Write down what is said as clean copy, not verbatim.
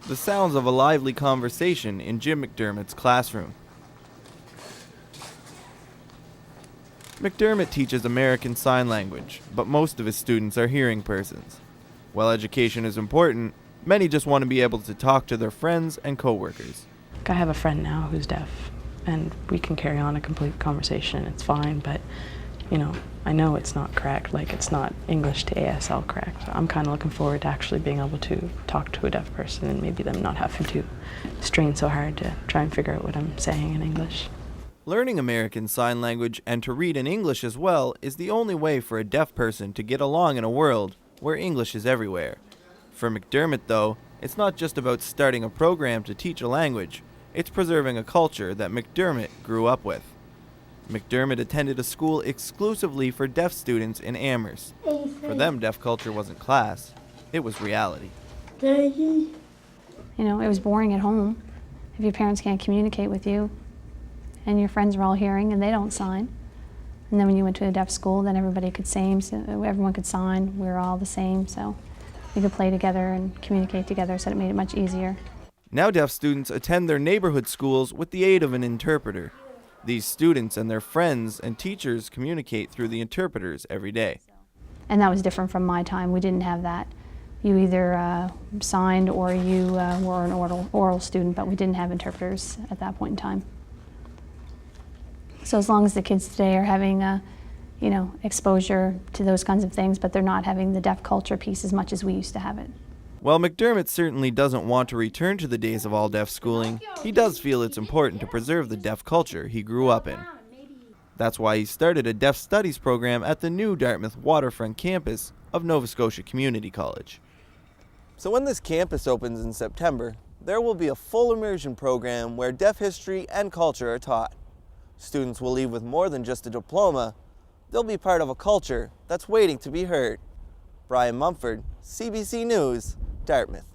the sounds of a lively conversation in Jim McDermott's classroom. McDermott teaches American Sign Language, but most of his students are hearing persons. While education is important, many just want to be able to talk to their friends and coworkers. I have a friend now who's deaf, and we can carry on a complete conversation. It's fine, but I know it's not correct, like it's not English to ASL correct. So I'm kind of looking forward to actually being able to talk to a deaf person and maybe them not having to strain so hard to try and figure out what I'm saying in English. Learning American Sign Language and to read in English as well is the only way for a deaf person to get along in a world where English is everywhere. For McDermott, though, it's not just about starting a program to teach a language, it's preserving a culture that McDermott grew up with. McDermott attended a school exclusively for deaf students in Amherst. For them, deaf culture wasn't class, it was reality. It was boring at home if your parents can't communicate with you and your friends are all hearing and they don't sign. And then when you went to a deaf school, then everybody could sing, so everyone could sign, we were all the same, so we could play together and communicate together, so it made it much easier. Now deaf students attend their neighborhood schools with the aid of an interpreter. These students and their friends and teachers communicate through the interpreters every day. And that was different from my time. We didn't have that. You either signed or you were an oral student, but we didn't have interpreters at that point in time. So as long as the kids today are having exposure to those kinds of things, but they're not having the deaf culture piece as much as we used to have it. While McDermott certainly doesn't want to return to the days of all deaf schooling, he does feel it's important to preserve the deaf culture he grew up in. That's why he started a deaf studies program at the new Dartmouth waterfront campus of Nova Scotia Community College. So when this campus opens in September, there will be a full immersion program where deaf history and culture are taught. Students will leave with more than just a diploma. They'll be part of a culture that's waiting to be heard. Brian Mumford, CBC News, Dartmouth.